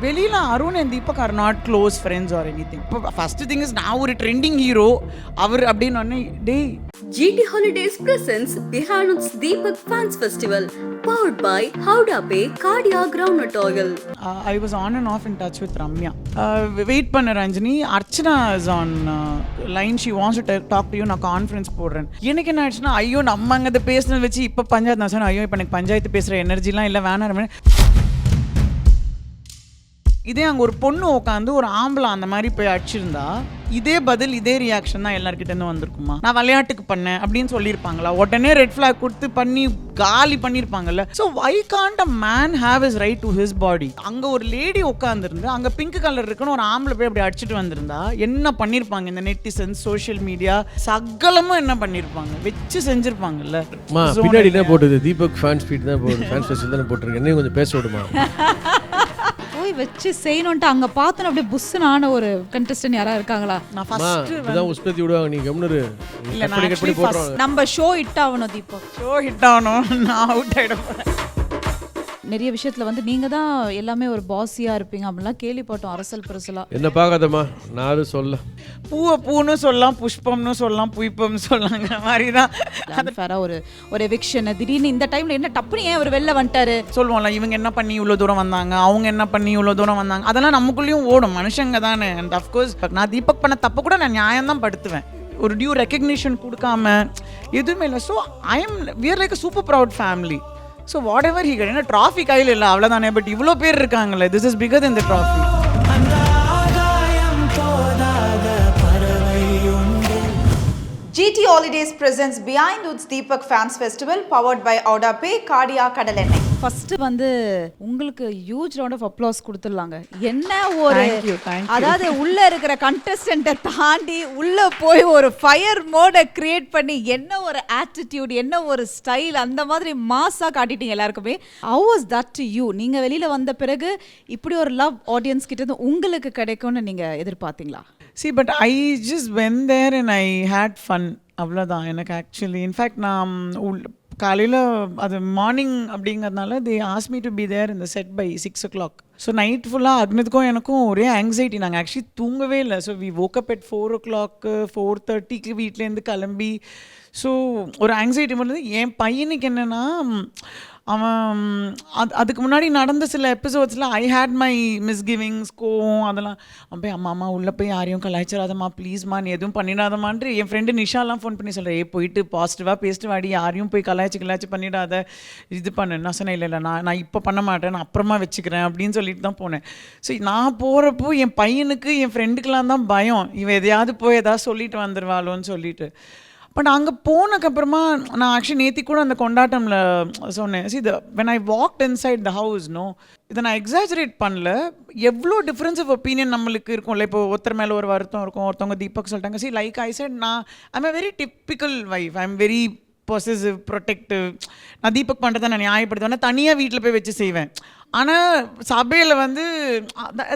வெளியில் Arun and Deepak are not close friends or anything. இப்போ first thing is நான் ஒரு ட்ரெண்டிங் ஹீரோ அவர் அப்படின்னு ஒன்று டேய். GT Holidays presents Bihanut's Deepak Fans Festival, powered by Howda Pay Cardia Groundnut Oil. I was on and off in touch with Ramya. Wait பண்ண Ranjini, Archana is on line. She wants to talk to you. நான் conference போடுறேன். எனக்கு என்ன ஆச்சுன்னா, ஐயோ நம்ம அங்கே அதை பேசுனது வச்சு இப்போ பஞ்சாயத்து நான் சொன்னேன், ஐயோ இப்போ எனக்கு பஞ்சாயத்து பேசுகிற எனர்ஜிலாம் இல்லை, வேணாம். இதே அங்கே ஒரு பொண்ணு உட்காந்து ஒரு ஆம்பளை அந்த மாதிரி போய் அடிச்சிருந்தா இதே பதில் இதே ரியாக்ஷன் தான் எல்லாருக்கிட்டேருந்து வந்திருக்குமா? நான் விளையாட்டுக்கு பண்ணேன் அப்படின்னு சொல்லியிருப்பாங்களா? உடனே ரெட் ஃபிளாக் கொடுத்து பண்ணி காலி பண்ணியிருப்பாங்கல்ல. So why can't a man have his right to his body? அங்கே ஒரு லேடி உட்காந்துருந்து அங்கே பிங்க் கலர் இருக்குன்னு ஒரு ஆம்பளை போய் அப்படி அடிச்சுட்டு வந்திருந்தா என்ன பண்ணியிருப்பாங்க இந்த நெட்டிசன்ஸ், சோஷியல் மீடியா சகலமும் என்ன பண்ணியிருப்பாங்க? வச்சு செஞ்சிருப்பாங்கல்ல. பின்னாடி என்ன போட்டுது? தீபக் ஃபேன்ஸ் ஃபீட் தான் போட்டு, ஃபேன்ஸ் ஃபெஸ்டிவல் தானே போட்டிருக்கு. என்னையும் கொஞ்சம் பேச விடுமா? போய் வச்சு செய்யணும்ட்டு அங்க பார்த்தோம் அப்படியே புஸ்ஸுனான ஒரு கண்டெஸ்டன்ட் யாரா இருக்காங்களா? நான் ஃபர்ஸ்ட் இதான் உஸ்பத்தி விடுவாங்க, நீ கம்னரு இல்ல நான் actually first நம்ம ஷோ ஹிட் ஆகணும் தீபக், ஷோ ஹிட் ஆகணும், நான் அவுட் ஆயிடுவேன். நிறைய விஷயத்துல வந்து நீங்க தான் எல்லாமே ஒரு பாஸியா இருப்பீங்க அப்படிலாம் கேள்விப்பட்டோம். அரசல் பரசலா என்ன பார்க்காதம்மா, நான் சொல்ல பூவை பூன்னு சொல்லலாம், புஷ்பம்னு சொல்லலாம், புய்பம்னு சொல்லலாங்கிற மாதிரி தான். ஒரு எவிக்ஷன் திடீர்னு இந்த டைம்ல என்ன டப்புனு ஏன் அவர் வெளில வந்துட்டாரு சொல்லுவோம்ல, இவங்க என்ன பண்ணி இவ்வளோ தூரம் வந்தாங்க, அவங்க என்ன பண்ணி இவ்வளோ தூரம் வந்தாங்க, அதெல்லாம் நமக்குள்ளேயும் ஓடும், மனுஷங்க தானே. அண்ட் அஃப்கோர்ஸ் நான் தீபக் பண்ண தப்பு கூட நான் நியாயம் தான் படுத்துவேன், ஒரு டியூ ரெக்கக்னிஷன் கொடுக்காம எதுவுமே இல்லை. So we are like a super proud family. So whatever he got, ஏன்னா ட்ராஃபி கையில் இல்லை அவ்வளோதானே, பட் இவ்வளோ பேர் இருக்காங்களே, this is bigger than the trophy. GT Holidays presents Behind Woods Deepak Fans Festival, powered by Howda Pay Cardia கடலெண்ணெய். First வந்து உங்களுக்கு ஹியூஜ் ரவுண்ட் ஆஃப் அப்ளாஸ் கொடுத்துடலாங்க. என்ன ஒரு அதாவது உள்ள இருக்கிற கண்டெஸ்டன்ட்டை தாண்டி உள்ள போய் ஒரு ஃபயர் மோடை கிரியேட் பண்ணி என்ன ஒரு ஆட்டிடியூட், என்ன ஒரு ஸ்டைல், அந்த மாதிரி மாஸா காட்டிட்டீங்க எல்லாருக்குமே. How was that to you? நீங்க வெளியில வந்த பிறகு இப்படி ஒரு லவ் ஆடியன்ஸ் கிட்ட இருந்து உங்களுக்கு கிடைக்கும்னு நீங்க எதிர்பார்த்தீங்களா? See, but I just went there and I had fun. அவ்வளோதான் எனக்கு ஆக்சுவலி. இன்ஃபேக்ட் நான் காலையில் அது மார்னிங் அப்படிங்கிறதுனால they asked me to be there in the set by 6 o'clock. So night ஃபுல்லாக அக்னத்துக்கும் எனக்கும் ஒரே ஆங்ஸைட்டி, நாங்கள் ஆக்சுவலி தூங்கவே இல்லை. So we woke up at 4 o'clock, 4:30 வீட்டிலேருந்து கிளம்பி. ஸோ ஒரு ஆங்ஸைட்டி மட்டும். என் பையனுக்கு என்னென்னா, அவன் அதுக்கு முன்னாடி நடந்த சில எபிசோட்ஸில் ஐ ஹேட் மை மிஸ்கிவிங்ஸ், கோவம், அதெல்லாம். அவன் போய் அம்மா உள்ளே போய் யாரையும் கலாய்ச்சிடாதம்மா ப்ளீஸ்மா, நீ எதுவும் பண்ணிடாதம்மான்ட்டு என் ஃப்ரெண்டு நிஷாலாம் ஃபோன் பண்ணி சொல்கிறேன், போயிட்டு பாசிட்டிவாக பேசிட்டு வாடி, யாரையும் போய் கலாய்ச்சி பண்ணிடாத, இது பண்ணு. நான் சொன்னேன் இல்லை நான் இப்போ பண்ண மாட்டேன், நான் அப்புறமா வச்சுக்கிறேன் அப்படின்னு சொல்லிட்டு தான் போனேன். ஸோ நான் போகிறப்போ என் பையனுக்கு என் ஃப்ரெண்டுக்கெலாம் தான் பயம், இவன் எதையாவது போய் எதாவது சொல்லிட்டு வந்துடுவாளோன்னு சொல்லிட்டு. பட் அங்கே போனதுக்கப்புறமா நான் ஆக்சுவலி நேற்று கூட அந்த கொண்டாட்டமில் சொன்னேன், C when I walked inside the house, இதை நான் எக்ஸாஜரேட் பண்ணல, எவ்வளோ டிஃப்ரென்ஸ் ஆஃப் ஒப்பீனியன் நம்மளுக்கு இருக்கும்ல. இப்போ ஒருத்தர் மேலே ஒரு வருத்தம் இருக்கும், ஒருத்தவங்க தீபக் சொல்லிட்டாங்க. See like I set, I'm a very typical wife, I'm very possessive, protective. நான் தீபக் பண்ணுறதை நான் நியாயப்படுத்துவேன், தனியாக வீட்டில் போய் வச்சு செய்வேன். ஆனால் சபையில் வந்து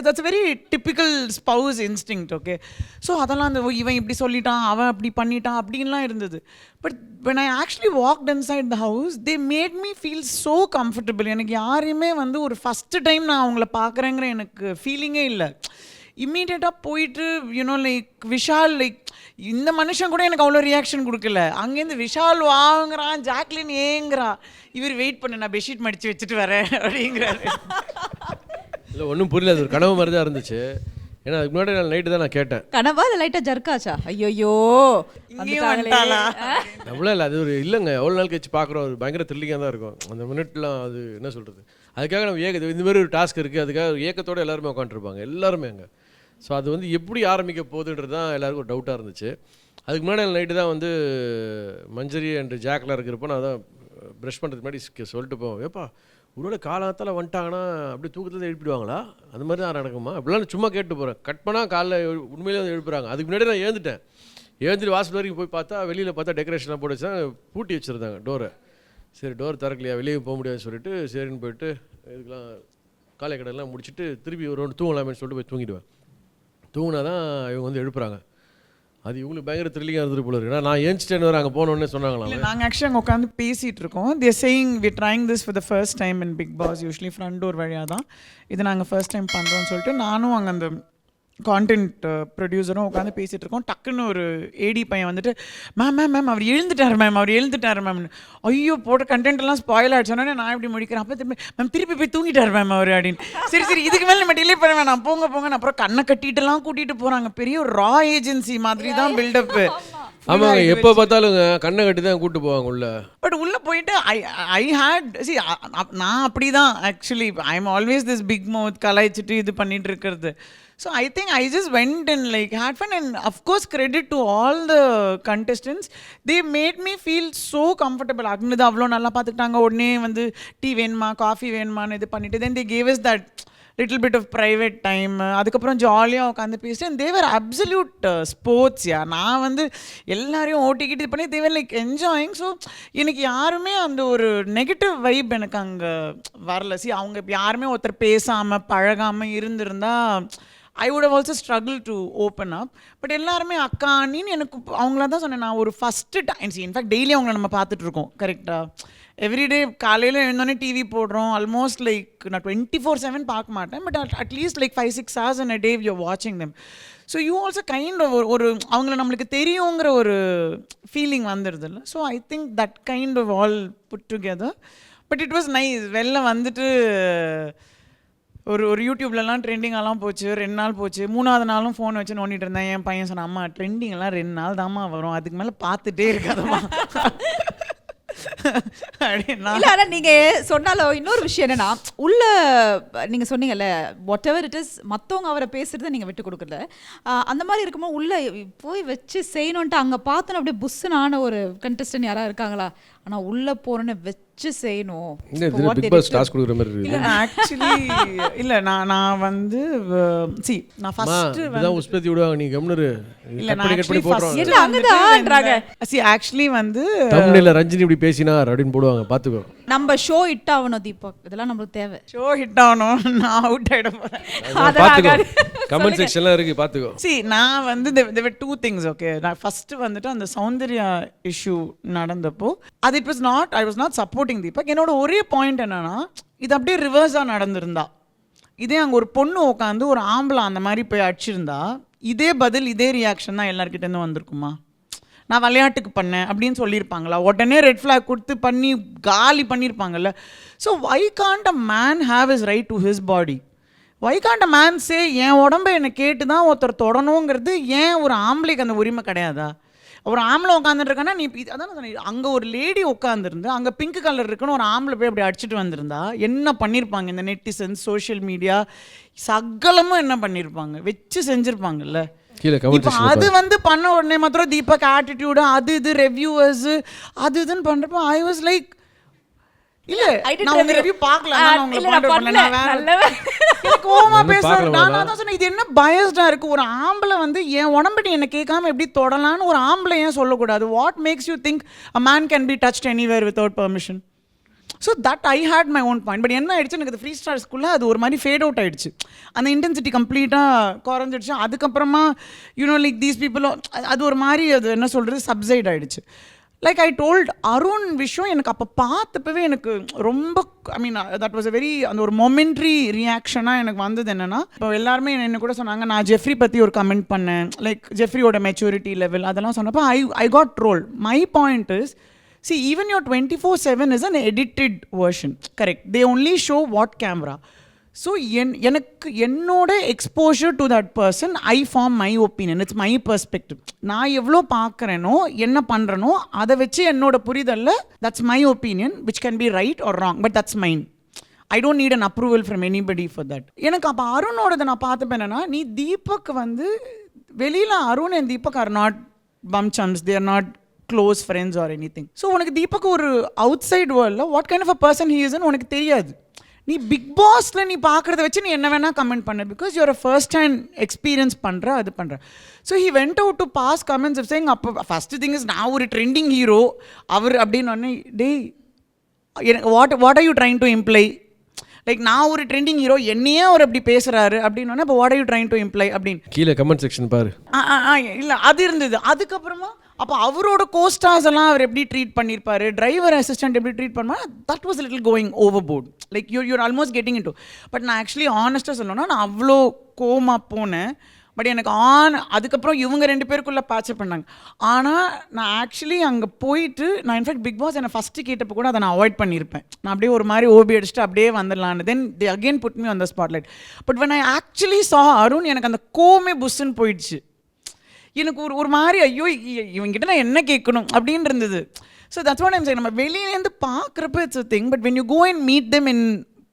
that's very typical spouse instinct. Okay, so அதெல்லாம் அந்த இவன் இப்படி சொல்லிட்டான், அவன் அப்படி பண்ணிட்டான் அப்படின்லாம் இருந்தது. But when I actually walked inside the house, they made me feel so comfortable. எனக்கு யாரையுமே வந்து ஒரு ஃபஸ்ட்டு டைம் நான் அவங்கள பார்க்குறேங்கிற எனக்கு ஃபீலிங்கே இல்லை. இம்மீடியட்டாக போயிட்டு லைக் விஷால், லைக் இந்த மனுஷன் கூட எனக்கு அவ்வளோ ரியாக்ஷன் கொடுக்கல. அங்கேருந்து விஷால் வாங்குறான், ஜாக்லின் ஏங்கிறா, இவர் வெயிட் பண்ண நான் பெட்ஷீட் மடித்து வச்சுட்டு வரேன் அப்படிங்கிறாரு. இல்லை ஒன்றும் புரியல, அது ஒரு கனவு மாதிரி தான் இருந்துச்சு. ஏன்னா அதுக்கு முன்னாடி நான் நைட்டு தான் நான் கேட்டேன். கனவா அது லைட்டாக ஜர்க்காச்சா? ஐயோ அவ்வளோ இல்லை, அது ஒரு இல்லைங்க, எவ்வளோ நாள் கழிச்சு பார்க்குறோம், அது பயங்கர த்ரில்லிங்காக தான் இருக்கும் அந்த மினிட்லாம். அது என்ன சொல்கிறது, அதுக்காக நம்ம இந்த மாதிரி ஒரு டாஸ்க் இருக்குது, அதுக்காக ஒரு ஏக்கத்தோடு எல்லாருமே உட்காந்துருப்பாங்க எல்லாருமே அங்கே. ஸோ அது வந்து எப்படி ஆரம்பிக்க போகுதுன்றது தான் எல்லாருக்கும் ஒரு டவுட்டாக இருந்துச்சு. அதுக்கு முன்னாடி நைட்டு தான் வந்து மஞ்சரி அண்ட் ஜாக்கில் இருக்கிறப்போ நான் தான் ப்ரஷ் பண்ணுறதுக்கு முன்னாடி சொல்லிட்டு போவேன், ஏப்பா ஒருவேளை காலத்தால் வந்துட்டாங்கன்னா அப்படி தூக்கத்தில் எழுப்பிடுவாங்களா, அந்த மாதிரி தான் நடக்குமா அப்படிலாம் சும்மா கேட்டு போகிறேன். கட் பண்ணால் காலைல உண்மையிலே வந்து எழுப்புறாங்க. அதுக்கு முன்னாடி நான் எழுந்துட்டு வாசல் வரைக்கும் போய் பார்த்தா, வெளியில் பார்த்தா டெக்கரேஷன்லாம் போட்டு வச்சா பூட்டி வச்சுருந்தாங்க டோரை. சரி டோர் திறக்கலையா, வெளியே போக முடியாதுன்னு சொல்லிட்டு சரின்னு போயிட்டு இதுக்கெலாம் காலை கடையெல்லாம் முடிச்சுட்டு திருப்பி ஒரு ரவுண்டு தூங்கலாமேன்னு சொல்லிட்டு போய் தூங்கிடுவேன். தூங்கினா தான் இவங்க வந்து எழுப்புறாங்க. அது இவங்களுக்கு பயங்கர த்ரில்லிங்காக இருந்துட்டு போல இருக்கு. ஏன்னா நான் ஏஞ்சிட்டேன்னு வர அங்கே போனோடனே சொன்னாங்களாம். இல்லை நாங்கள் ஆக்சுவலி அங்கே உட்காந்து பேசிகிட்டு இருக்கோம். They're saying we trying this for the first time in Bigg Boss. Usually front door வழியாக தான் இது நாங்கள் ஃபர்ஸ்ட் டைம் பண்ணுறோம்னு சொல்லிட்டு நானும் அங்கே அந்த கான்டென்ட் ப்ரொடியூசரும் உட்காந்து பேசிகிட்டு இருக்கோம். டக்குன்னு ஒரு ஏடி பையன் வந்துட்டு மேம் அவர் எழுந்துட்டார் மேம். ஐயோ போட்ட கண்டென்ட் எல்லாம் ஸ்பாயில் ஆகிடுச்சோன்னே நான் இப்படி முடிக்கிறேன். அப்போ திருப்பி போய் தூங்கிட்டார் மேம் அவர் அப்படின்னு. சரி இதுக்கு மேலே நம்ம டிலே பண்ண வேணாம், போங்க. அப்புறம் கண்ணை கட்டிட்டுலாம் கூட்டிகிட்டு போகிறாங்க. பெரிய ஒரு ரா ஏஜென்சி மாதிரி தான் பில்டப். ஆமாங்க, எப்போ பார்த்தாலுங்க கண்ணை கட்டி தான் கூப்பிட்டு போவாங்க உள்ள. பட் உள்ளே போயிட்டு ஐ ஹேட் நான் அப்படி தான் actually. I am always this big mouth கலாய்ச்சிட்டு இது பண்ணிட்டு இருக்கிறது. So I think I just went and like had fun, and of course credit to all the contestants. They made me feel so comfortable. Agnudha avlo nalla paathuttaanga, odne vandu tea venuma coffee venuma nu idu pannittu, then they gave us that little bit of private time. அதுக்கப்புறம் ஜாலியாக உட்காந்து பேசிட்டு, and they were absolute sports. நான் வந்து எல்லாரையும் ஓட்டிக்கிட்டு இது பண்ணி they were like enjoying. So எனக்கு யாருமே அந்த ஒரு நெகட்டிவ் வைப் எனக்கு அங்கே வரல. அவங்க யாருமே ஒருத்தர் பேசாமல் பழகாமல் இருந்திருந்தா I would have also struggled to open up. But எல்லாருமே அக்கா அண்ணின்னு எனக்கு அவங்கள தான் சொன்னேன். நான் ஒரு ஃபஸ்ட்டு டைம் இன்ஃபேக்ட் டெய்லி அவங்கள நம்ம பார்த்துட்ருக்கோம் கரெக்டாக. எவ்ரிடே காலையில் எழுந்தோடனே டிவி போடுறோம். ஆல்மோஸ்ட் லைக் நான் 24/7 பார்க்க மாட்டேன், but at least like 5-6 hours in a day you're watching them. So you also kind of ஒரு அவங்கள நம்மளுக்கு தெரியுங்கிற ஒரு ஃபீலிங் வந்துடுது இல்லை. So I think that kind of all put together. But it was nice. வெளில வந்துட்டு ஒரு யூடியூப்லலாம் ட்ரெண்டிங்கெல்லாம் போச்சு. 2 நாள் போச்சு. 3ஆவது நாளும் ஃபோன் வச்சு நோண்டிட்டு இருந்தேன். என் பையன் சொன்னான், அம்மா ட்ரெண்டிங்கெல்லாம் 2 நாள் தாம்மா வரும், அதுக்கு மேலே பார்த்துட்டே இருக்காதம்மா. இல்ல ஆனா நீங்க சொன்னாலும் இன்னொரு விஷயம் என்னன்னா, உள்ள நீங்க சொன்னீங்கல்ல வாட் எவர் இட் இஸ், மத்தவங்க அவரை பேசுறதை நீங்க விட்டு கொடுக்கல. அந்த மாதிரி இருக்கும்போது உள்ள போய் வச்சு செய்யணும்ட்டு அங்க பார்த்தோன்னு அப்படியே புஷ்ஷுனான ஒரு கண்டெஸ்டன்ட் யாரா இருக்காங்களா? ஆனா உள்ள போறேன்னு வச்சு செய்யணும். பிக் பாஸ் டாஸ்க் கொடுக்குற மாதிரி இருக்கு. இல்ல ஆக்சுவலி இல்ல நான் வந்து நான் ஃபர்ஸ்ட் வந்து உஸ்பத்தி விடுவாங்க, நீ கம்னரு இல்ல நான் ஆக்சுவலி ஃபர்ஸ்ட் என்ன அங்கதான்ன்றாங்க. ஆக்சுவலி வந்து தமிழ்ல ரஞ்சினி இப்படி பேசினார் அப்படின்னு போடுவாங்க, பாத்துக்கோ. நம்ம ஷோ ஹிட் ஆகணும் தீபக், இதெல்லாம் நமக்கு தேவை. ஷோ ஹிட் ஆகணும், நான் அவுட் ஆயிட போறேன். பாத்துக்கோ, கமெண்ட் செக்ஷன்ல இருக்கு பாத்துக்கோ. நான் வந்து there were 2 things. ஓகே, நான் ஃபர்ஸ்ட் வந்துட்டு அந்த சௌந்தர்யா இஷ்யூ நடந்தப்போ அது it was not, I was not supporting Deepak. என்னோட ஒரே பாயிண்ட் என்னன்னா, இது அப்படியே ரிவர்ஸா நடந்திருந்தா, இதே அங்கே ஒரு பொண்ணு உட்காந்து ஒரு ஆம்பளை அந்த மாதிரி போய் அடிச்சிருந்தா, இதே பதில் இதே ரியாக்ஷன் தான் எல்லாருக்கிட்டேருந்து வந்திருக்குமா? நான் விளையாட்டுக்கு பண்ணேன் அப்படின்னு சொல்லியிருப்பாங்களா? உடனே ரெட் ஃப்ளாக் கொடுத்து பண்ணி காலி பண்ணியிருப்பாங்கல்ல. So why can't a man have his right to his body? Why can't a man say என் உடம்பை என்னை கேட்டு தான் ஒருத்தர் தொடணுங்கிறது ஏன் ஒரு ஆம்பளைக்கு அந்த உரிமை கிடையாதா? ஒரு ஆம்பளை உட்காந்துருக்கானா, நீ அதான் சொன்னேன், அங்கே ஒரு லேடி உட்காந்துருந்து அங்கே பிங்க் கலர் இருக்குன்னு ஒரு ஆம்பளை போய் அப்படி அடிச்சுட்டு வந்திருந்தா என்ன பண்ணியிருப்பாங்க? இந்த நெட்டிசன்ஸ், சோஷியல் மீடியா சகலமும் என்ன பண்ணியிருப்பாங்க? வச்சு செஞ்சுருப்பாங்கல்ல. இப்போ அது வந்து பண்ண உடனே மாத்திரம் தீபக் ஆட்டிடியூடு அது இது ரிவ்யூவர்ஸ் அது இதுன்னு பண்றப்போ ஐ வாஸ் லைக், இல்ல நான் உங்க ரிவ்யூ பார்க்கல, நான் உங்களை பாயிண்ட் பண்ணல, நான் வேற கோவமா பேசுறேன். நான் தான் சொன்னேன், இது என்ன பயஸ்டா இருக்கு? ஒரு ஆம்பளை வந்து என் உடம்பு என்ன கேட்காம எப்படி தொடலான்னு ஒரு ஆம்பளை ஏன் சொல்லக்கூடாது? What makes you think a man can be touched anywhere without permission? So that I hate my own point. But என்ன ஆயிடுச்சு, எனக்கு ஃப்ரீ ஸ்டார்ஸ்குள்ளே அது ஒரு மாதிரி ஃபேட் அவுட் ஆகிடுச்சு. அந்த இன்டென்சிட்டி கம்ப்ளீட்டாக குறைஞ்சிடுச்சு. அதுக்கப்புறமா யூனோ லைக் தீஸ் பீப்புளும் அது ஒரு மாதிரி அது என்ன சொல்கிறது சப்சைட் ஆகிடுச்சு. லைக் ஐ டோல்ட் அருண் விஷயம் எனக்கு அப்போ பார்த்தப்பவே எனக்கு ரொம்ப I mean that was a very அந்த ஒரு மொமெண்ட்ரி ரியாக்ஷனாக எனக்கு வந்தது. என்னென்னா, இப்போ எல்லாருமே என்ன கூட சொன்னாங்க, நான் ஜெஃப்ரி பற்றி ஒரு கமெண்ட் பண்ணேன், லைக் ஜெஃப்ரியோட மெச்சூரிட்டி லெவல் அதெல்லாம் சொன்னப்போ I got troll. My point is, see, even your 24/7 is an edited version, correct? They only show what camera. So எனக்கு என்னோட exposure to that person, I form my opinion. It's my perspective. நான் எவ்வளோ பார்க்குறேனோ என்ன பண்ணுறனோ அதை வச்சு என்னோட புரிதல்ல, that's my opinion which can be right or wrong, but that's mine. I don't need an approval from anybody for that. எனக்கு அப்போ அருணோடதை நான் பார்த்தப்ப என்னன்னா, நீ தீபக் வந்து வெளியில் Arun and Deepak are not bum chums, they are not close friends or anything. So உனக்கு தீபக் ஒரு outside world what kind of a person he is ன்னு உனக்கு தெரியாது. நீ பிக் பாஸ்ல நீ பார்க்குறத வச்சு நீ என்ன வேணா கமெண்ட் பண்ண, because you're a first hand experience பண்ணுற அது பண்ணுற. So he went out to pass comments of saying, அப்போ ஃபர்ஸ்ட் திங் இஸ் நான் ஒரு ட்ரெண்டிங் ஹீரோ அவர் அப்படின்னு ஒன்று, டேய் what are you trying to imply? Like நான் ஒரு ட்ரெண்டிங் ஹீரோ, என்னையே அவர் அப்படி பேசுகிறாரு அப்படின்னா இப்போ what are you trying to imply அப்படின்னு கீழே கமெண்ட் செக்ஷன் பாரு. இல்லை அது இருந்தது. அதுக்கப்புறமா அப்போ அவரோட கோஸ்டார்ஸ் எல்லாம் அவர் எப்படி ட்ரீட் பண்ணியிருப்பாரு, டிரைவர் அசிஸ்டன்ட் எப்படி ட்ரீட் பண்ணுவார், that was little going overboard. Like you're almost getting into. But நான் ஆக்சுவலி ஆனஸ்ட்டாக சொல்லணும்னா நான் அவ்வளோ கோமா போனேன். பட் எனக்கு அதுக்கப்புறம் இவங்க 2 பேருக்குள்ளே பேட்சப் பண்ணாங்க. ஆனால் நான் ஆக்சுவலி அங்கே போயிட்டு நான் இன்ஃபேக்ட் பிக் பாஸ் என்னை ஃபஸ்ட்டு கேட்டப்போ கூட அதை நான் அவாய்ட் பண்ணியிருப்பேன். நான் அப்படியே ஒரு மாதிரி ஓபி அடிச்சுட்டு அப்படியே வந்துடலான்னு. Then they again put me on the spotlight. But when I actually saw Arun, எனக்கு அந்த கோமே புஷ்ஷுன்னு போயிடுச்சு. எனக்கு ஒரு மாதிரி ஐயோ இவங்கிட்ட நான் என்ன கேட்கணும் அப்படின்னு இருந்தது. So that's what I'm saying. நம்ம வெளியிலேருந்து பார்க்குறப்ப it's a thing, but when you go and meet them in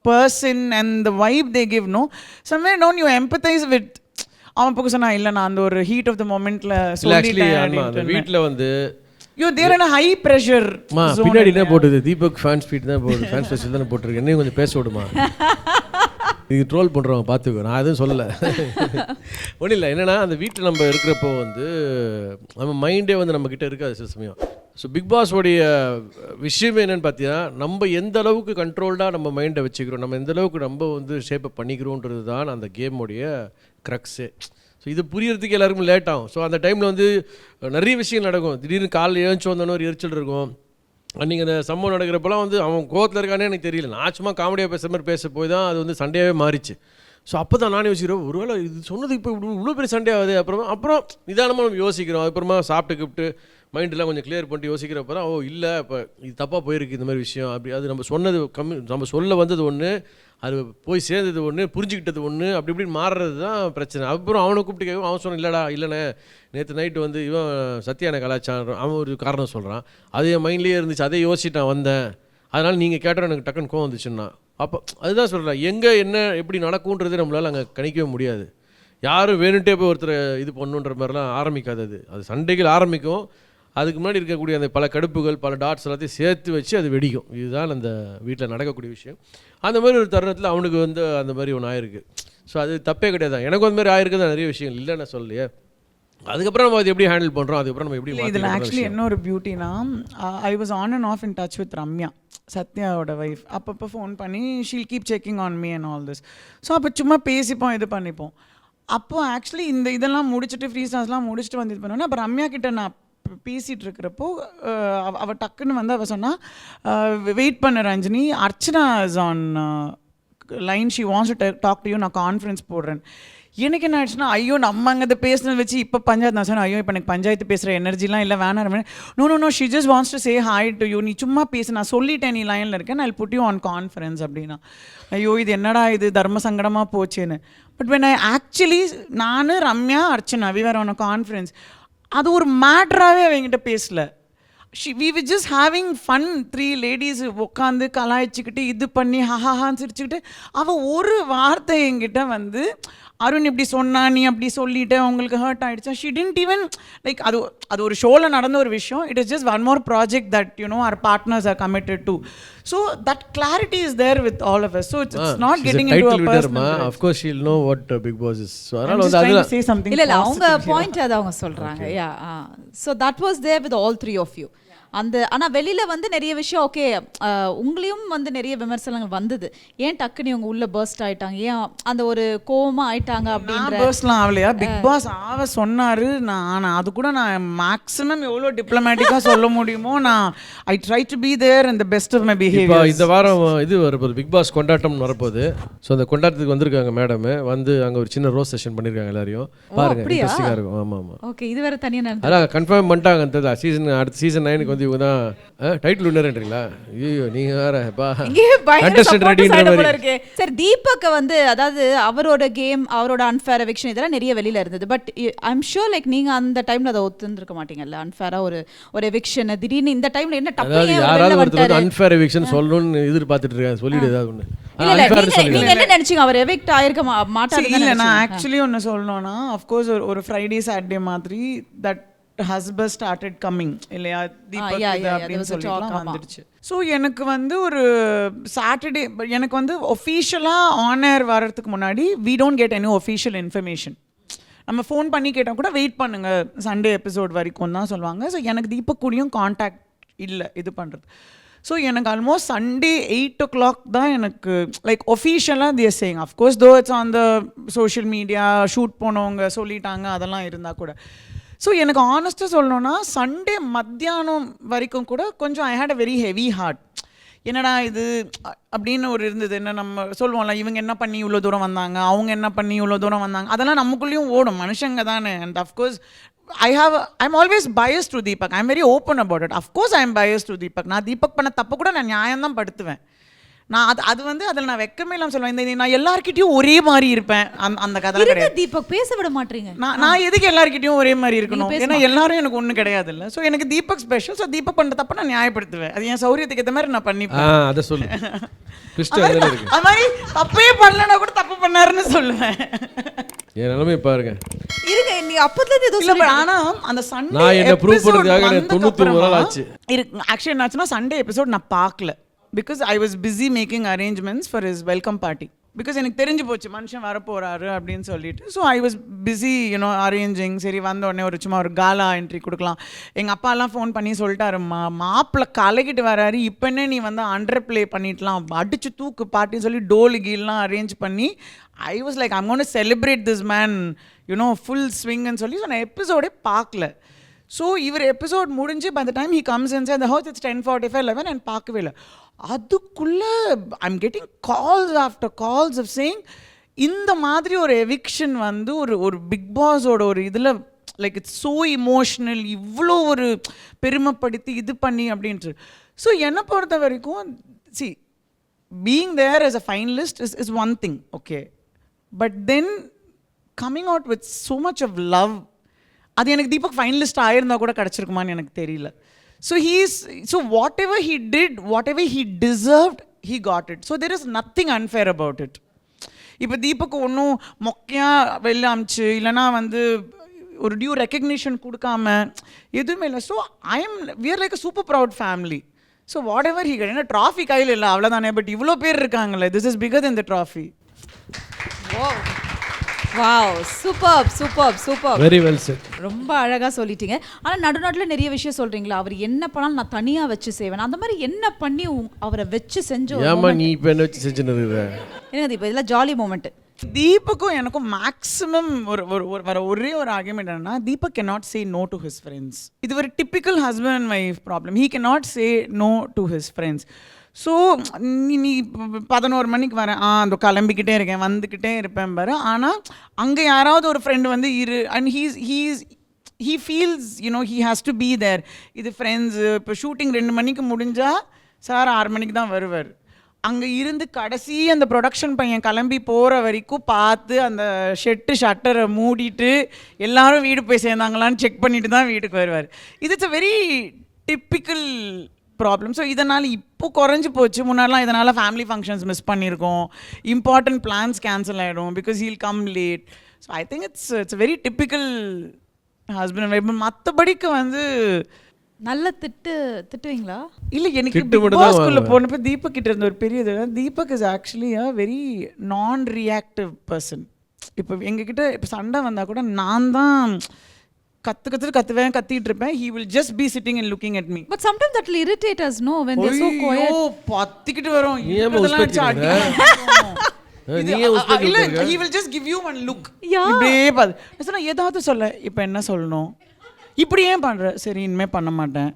person and the vibe they give, no somewhere don't you empathise with. அவன் பக்கம் சொன்னா இல்லை நான் அந்த ஒரு ஹீட் ஆஃப் த மொமெண்ட்ல சொல்லிட்டேன். வீட்டில் வந்து you there in high pressure. பின்னாடி என்ன போட்டுது, தீபக் ஃபேன்ஸ் ஃபீட் தான் போடுது, ஃபேன்ஸ் ஃபெஸ்டிவல் தானே போட்டிருக்கு, என்னையும் கொஞ்சம் பேச விடுமா, இது ட்ரோல் பண்ணுறவங்க பார்த்துக்கோ, நான் எதுவும் சொல்லலை. ஒன்றும் இல்லை, என்னென்னா அந்த வீட்டில் நம்ம இருக்கிறப்போ வந்து நம்ம மைண்டே வந்து நம்மக்கிட்ட இருக்காது சில சமயம். ஸோ பிக் பாஸோடைய விஷயமே என்னென்னு பார்த்தீங்கன்னா, நம்ம எந்த அளவுக்கு கண்ட்ரோல்டாக நம்ம மைண்டை வச்சுக்கிறோம், நம்ம எந்த அளவுக்கு நம்ம வந்து ஷேப்பப் பண்ணிக்கிறோன்றது தான் அந்த கேமோடைய க்ரக்ஸே. ஸோ இது புரியறதுக்கு எல்லாருக்கும் லேட் ஆகும். ஸோ அந்த டைமில் வந்து நிறைய விஷயங்கள் நடக்கும். திடீர்னு காலையில் எழுந்துச்சு வந்தோன்னு ஒரு எரிச்சல் இருக்கும். அன்றைக்கி அந்த சம்பவம் நடக்கிறப்பெல்லாம் வந்து அவன் கோவத்தில் இருக்கானே எனக்கு தெரியல. நான் சும்மா காமெடியாக பேசுகிற மாதிரி பேச போய் தான் அது வந்து சண்டையாகவே மாறிச்சு. ஸோ அப்போ தான் நானே யோசிக்கிறோம், ஒருவேளை இது சொன்னது இப்போ இவ்வளோ பெரிய சண்டே ஆகுது. அப்புறம் நிதானமாக நம்ம யோசிக்கிறோம். அதுக்கப்புறமா சாப்பிட்டு கிப்ட்டு மைண்டெலாம் கொஞ்சம் கிளியர் பண்ணிட்டு யோசிக்கிறப்ப தான், ஓ இல்லை இப்போ இது தப்பாக போயிருக்கு இந்த மாதிரி விஷயம் அப்படி. அது நம்ம சொன்னது நம்ம சொல்ல வந்தது ஒன்று, அது போய் சேர்ந்தது ஒன்று, புரிஞ்சுக்கிட்டது ஒன்று, அப்படி இப்படின்னு மாறுறது தான் பிரச்சனை. அப்புறம் அவனை கூப்பிட்டு கேட்கும், அவன் சொன்னான் இல்லைடா இல்லைண்ணே நேற்று நைட்டு வந்து இவன் சத்யானை கலாச்சாரம் அவன் ஒரு காரணம் சொல்கிறான், அது என் மைண்ட்லேயே இருந்துச்சு, அதே யோசிச்சுட்டு நான் வந்தேன், அதனால் நீங்கள் கேட்டால் எனக்கு டக்குன்னு கோவம் வந்துச்சுன்னா. அப்போ அதுதான் சொல்கிறேன், எங்கே என்ன எப்படி நடக்கும்ன்றது நம்மளால் அங்கே கணிக்கவே முடியாது. யாரும் வேணுன்ட்டே போய் ஒருத்தர் இது பண்ணுன்ற மாதிரிலாம் ஆரம்பிக்காது. அது சண்டைகள் ஆரம்பிக்கும், அதுக்கு முன்னாடி இருக்கக்கூடிய அந்த பல கடுப்புகள் பல டாட்ஸ் எல்லாத்தையும் சேர்த்து வச்சு அது வெடிக்கும். இதுதான் அந்த வீட்டில் நடக்கக்கூடிய விஷயம். அந்த மாதிரி ஒரு தருணத்தில் அவனுக்கு வந்து அந்த மாதிரி ஒன்று ஆயிருக்கு. ஸோ அது தப்பே கிடையாது. எனக்கும் அந்த மாதிரி ஆயிருக்கு தான், நிறைய விஷயங்கள் இல்லைன்னு சொல்லலையே. அதுக்கப்புறம் நம்ம அது எப்படி ஹேண்டில் பண்ணுறோம், அதுக்கப்புறம் நம்ம எப்படி இதில் ஆக்சுவலி என்ன ஒரு பியூட்டினா, I was on and off in touch with Ramya, சத்யாவோட ஒய்ஃப். அப்பப்போ ஃபோன் பண்ணி she'll keep checking on me and all this. So அப்போ சும்மா பேசிப்போம், இது பண்ணிப்போம். அப்போது ஆக்சுவலி இதெல்லாம் முடிச்சுட்டு ஃப்ரீ ஸ்டார்ஸ்லாம் முடிச்சுட்டு வந்து இது பண்ணுவேன்னா, அப்போ ரம்யா கிட்ட நான் பேசிகிட்டு இருக்கிறப்போ அவள் டக்குன்னு வந்து அவள் சொன்னால், வெயிட் பண்ண Ranjini, Archana is on line, she wants to talk to you, நான் கான்ஃபரன்ஸ் போடுறேன். எனக்கு என்ன ஆயிடுச்சுன்னா, ஐயோ நம்ம அங்கே அதை பேசுனது வச்சு இப்போ பஞ்சாயத்து நான் சொன்னேன், ஐயோ இப்போ எனக்கு பஞ்சாயத்து பேசுகிற எனர்ஜிலாம் இல்லை, வேணாம். No she just wants to say hi to you, நீ சும்மா பேசு, நான் சொல்லிட்டேன் நீ லைனில் இருக்கேன், நான் புட் யூ ஆன் கான்ஃபரன்ஸ் அப்படின்னா. ஐயோ இது என்னடா இது தர்ம சங்கடமாக போச்சுன்னு. பட் வென் ஐ ஆக்சுவலி நான் Ramya Archana we were on a conference, அது ஒரு மேட்ராகவே அவங்ககிட்ட பேசல. we were just having fun, 3 ladies உட்காந்து கலாய்ச்சிக்கிட்டு இது பண்ணி ஹஹான்னு சிரிச்சுக்கிட்டு. அவள் ஒரு வார்த்தை என்கிட்ட வந்து, அருண் இப்படி சொன்னா நீ அப்படி சொல்லிட்டு உங்களுக்கு ஹர்ட் ஆகிடுச்சா, ஷி டிடன்ட் ஈவன் லைக், அது ஒரு ஷோவில் நடந்த ஒரு விஷயம். It is just one more project that our partners are committed to. So that clarity is there with all of us. So it's not getting into a personal. Of course she'll know what Big Boss is. So I'm just trying to say something. இல்ல அவங்க point அது அவங்க சொல்றாங்க. So that was there with all 3 of you. அந்த ஆனால் வெளியில் வந்து நிறைய விஷயம் ஓகே, உங்களையும் வந்து நிறைய விமர்சனங்கள் வந்தது. ஏன் டக்குன்னு இவங்க உள்ள பர்ஸ்ட் ஆயிட்டாங்க, ஏன் அந்த ஒரு கோவமாக ஆயிட்டாங்க அப்படின்ற. பர்ஸ்ட்லாம் ஆகலையா, பிக் பாஸ் ஆவ சொன்னார். நான் அது கூட நான் மேக்ஸிமம் எவ்வளோ டிப்ளமேட்டிக்காக சொல்ல முடியுமோ நான் I try to be there in the best of my behaviour. இந்த வாரம் இது வரப்போகுது, பிக் பாஸ் கொண்டாட்டம் வரப்போகுது. ஸோ அந்த கொண்டாட்டத்துக்கு வந்திருக்காங்க மேடம், வந்து அங்கே ஒரு சின்ன ரோஸ் செஷன் பண்ணியிருக்காங்க எல்லாரையும், பாருங்க இன்ட்ரெஸ்டிங்காக இருக்கும். ஆமாம் ஓகே, இது வேறு தனியாக அதான் கன்ஃபார்ம் பண்ணிட்டாங்க. அடுத்த சீசன் 9க்கு வந்து இவங்க தான் டைட்டில் வின்னர்ன்றீங்களா? ஐயோ நீங்க வேற சார். தீபக் வந்து அதாவது அவரோட கேம், அவரோட அன்ஃபேர் எவிக்ஷன் இதெல்லாம் நிறைய வெளியில இருந்தது. But I am sure like நீங்க அந்த டைம்ல அதை ஒத்துந்திருக்க மாட்டீங்கல்ல, அன்ஃபேரா ஒரு எவிக்ஷன் திடீர்னு இந்த டைம்ல என்ன டப்பு யாராவது ஒருத்தர் அன்ஃபேர் எவிக்ஷன் சொல்லணும்னு எதிர்பார்த்துட்டு இருக்காங்க, சொல்லிடு ஏதாவது ஒன்று. நீங்க என்ன நினைச்சீங்க, அவர் எவிக்ட் ஆயிருக்க மாட்டாரு? இல்ல நான் ஆக்சுவலி ஒன்னு சொல்லணும்னா, ஆஃப் கோர்ஸ் ஒரு ஃப்ரைடே சாட்டர்டே மாதிரி தட் husband started coming இல்லையா, தீபக் அப்படின்னு சொல்லிட்டுலாம் வந்துடுச்சு. ஸோ எனக்கு வந்து ஒரு சாட்டர்டே எனக்கு வந்து ஒஃபீஷியலாக ஆன் ஏர் வர்றதுக்கு முன்னாடி we don't get any official information. நம்ம ஃபோன் பண்ணி கேட்டால் கூட வெயிட் பண்ணுங்க சண்டே எபிசோட் வரைக்கும் தான் சொல்லுவாங்க. ஸோ எனக்கு தீபக் கூடயும் கான்டாக்ட் இல்லை இது பண்ணுறது. ஸோ எனக்கு ஆல்மோஸ்ட் சண்டே 8 o'clock தான் எனக்கு லைக் ஒஃபிஷியலாக they're saying of course though it's on the social media shoot போனவங்க சொல்லிட்டாங்க அதெல்லாம் இருந்தால் கூட. ஸோ எனக்கு ஆனஸ்ட்டாக சொல்லணும்னா சண்டே மத்தியானம் வரைக்கும் கூட கொஞ்சம் I had a very heavy heart. என்னடா இது அப்படின்னு ஒரு இருந்தது. என்ன நம்ம சொல்லுவோம்ல, இவங்க என்ன பண்ணி இவ்வளோ தூரம் வந்தாங்க, அவங்க என்ன பண்ணி இவ்வளோ தூரம் வந்தாங்க, அதெல்லாம் நமக்குள்ளேயும் ஓடும், மனுஷங்க தானே. And of course I'm always biased to Deepak. I'm very open about it. Of course I'm biased to Deepak. நான் தீபக் பண்ண தப்பு கூட நான் நியாயம் தான் படுத்துவேன். நான் அது வந்து அதில் நான் வெக்கமே இல்லாமல் சொல்லுவேன். நான் எல்லாருக்கிட்டையும் ஒரே மாதிரி இருப்பேன். அந்த கதை கிடையாது. தீபக் பேச விட மாட்டீங்க. நான் எதுக்கு எல்லாருக்கிட்டையும் ஒரே மாதிரி இருக்கணும்? ஏன்னா எல்லாரும் எனக்கு ஒன்றும் கிடையாது இல்லை. ஸோ எனக்கு தீபக் ஸ்பெஷல். ஸோ தீபக் பண்ணுற தப்ப நான் நியாயப்படுத்துவேன். அது என் சௌரியத்துக்கு ஏற்ற மாதிரி நான் பண்ணிப்பேன். அதை சொல்லு. அது மாதிரி தப்பே பண்ணலன்னா கூட தப்பு பண்ணாருன்னு சொல்லுவேன். என் நிலைமை பாருங்க. இருங்க, நீ அப்பத்துல ஏதோ இல்ல. ஆனா அந்த சண்டே நான் என்ன ப்ரூவ் பண்றதுக்காக 99 நாள் ஆச்சு. ஆக்சுவலி என்னாச்சுன்னா சண்டே எபிசோட் நான் பார்க்கல. Because I was busy making arrangements for his welcome party. Because எனக்கு தெரிஞ்சு போச்சு மனுஷன் வரப்போறாரு அப்படின்னு சொல்லிட்டு. So I was busy arranging. சரி வந்த உடனே சும்மா ஒரு காலா என்ட்ரி கொடுக்கலாம். எங்கள் அப்பாலாம் ஃபோன் பண்ணி சொல்லிட்டாருமா, மாப்பிள்ளை கலக்கிட்டு வராரு, இப்போ என்ன நீ வந்து அண்டர் ப்ளே பண்ணிடலாம், அடிச்சு தூக்கு பார்ட்டின்னு சொல்லி டோலு கீல்லாம் அரேஞ்ச் பண்ணி I was like I'm gonna celebrate this man full ஸ்விங்னு சொல்லி. ஸோ நான் எபிசோடே பார்க்கல. ஸோ இவர் எபிசோட் முடிஞ்சு by the time he comes inside the house it's 10:45, 11 and பார்க்கவே இல்லை. அதுக்குள்ளே I'm getting calls after calls of saying இந்த மாதிரி ஒரு எவிக்ஷன் வந்து ஒரு பிக் பாஸோட ஒரு இதில் லைக் இட்ஸ் ஸோ இமோஷ்னல், இவ்வளோ ஒரு பெருமைப்படுத்தி இது பண்ணி அப்படின்ட்டு. ஸோ என்னை பொறுத்த வரைக்கும் see being there as a finalist is one thing, okay, but then coming out with so much of love, அது எனக்கு தீபக் ஃபைனலிஸ்ட் ஆயிருந்தா கூட கிடச்சிருக்குமான்னு எனக்கு தெரியல. So whatever he did, whatever he deserved, he got it. So there is nothing unfair about it. இப்போ தீபக் ஒன்றும் மொக்கையாக வெளில அமிச்சு இல்லைனா வந்து ஒரு டியூ ரெக்கக்னிஷன் கொடுக்காம எதுவுமே இல்லை. So we are like a super proud family. So what ever he என்ன ட்ராஃபி கையில் இல்லை அவ்வளோதானே, பட் இவ்வளோ பேர் இருக்காங்களே, this is bigger then the trophy. Wow, super super super, very well set. ரொம்ப அழகா சொல்லிட்டீங்க. ஆனா நடுநாட்டில் நிறைய விஷயம் சொல்றீங்களா, அவர் என்ன பண்ணாலும் நான் தனியா வச்சு செய்வேன், அந்த மாதிரி என்ன பண்ணி அவரை வச்சு செஞ்ச? ஏமா நீ இப்போ என்ன வச்சு செஞ்சுனது? என்னது இப்போ இதெல்லாம் ஜாலி மூமெண்ட். தீபக்கும் எனக்கும் மேக்ஸிமம் வர ஒரே ஒரு ஆர்குமெண்ட் என்னன்னா, Deepak cannot say no to his friends. இது ஒரு typical husband and wife problem. he cannot say no to his friends. So நீ 11 மணிக்கு வரேன், அந்த கிளம்பிக்கிட்டே இருக்கேன், வந்துக்கிட்டே இருப்பேன் பாரு. ஆனால் அங்கே யாராவது ஒரு ஃப்ரெண்டு வந்து இரு and he feels he has to be there. இது ஃப்ரெண்ட்ஸு. இப்போ ஷூட்டிங் 2 மணிக்கு முடிஞ்சால் சார் 6 மணிக்கு தான் வருவார். அங்கே இருந்து கடைசி அந்த ப்ரொடக்ஷன் பையன் கிளம்பி போகிற வரைக்கும் பார்த்து அந்த ஷட்டரை மூடிட்டு எல்லாரும் வீடு போய் சேர்ந்தாங்களான்னு செக் பண்ணிட்டு தான் வீட்டுக்கு வருவார். It's a very typical problem. So இதனால் இப்போ குறைஞ்சி போச்சு. முன்னாடிலாம் இதனால் ஃபேமிலி ஃபங்க்ஷன்ஸ் மிஸ் பண்ணியிருக்கோம், இம்பார்ட்டன்ட் பிளான்ஸ் கேன்சல் ஆகிடும் because he'll come late. So I think it's very typical husband and wife. மற்றபடிக்கு வந்து நல்ல திட்டுவீங்களா? இல்லை, எனக்கு பிக் பாஸ்குள்ளே போனப்போ தீபக் கிட்ட இருந்த ஒரு பெரிய இது, Deepak is actually a very நான் ரியாக்டிவ் பர்சன். இப்போ எங்ககிட்ட இப்போ சண்டை வந்தால் கூட நான் தான் கத்திட்டு இருப்பேன். he will just be sitting and looking at me. But sometimes that will irritate us, no, when they're so quiet. பத்திக்கிட்டு வரும். he will just give you one look. இப்படியே பாரு. ஏதாவது சொல்ல, இப்போ என்ன சொல்லணும், இப்படி ஏன் பண்ற, சரி இனிமே பண்ண மாட்டேன்,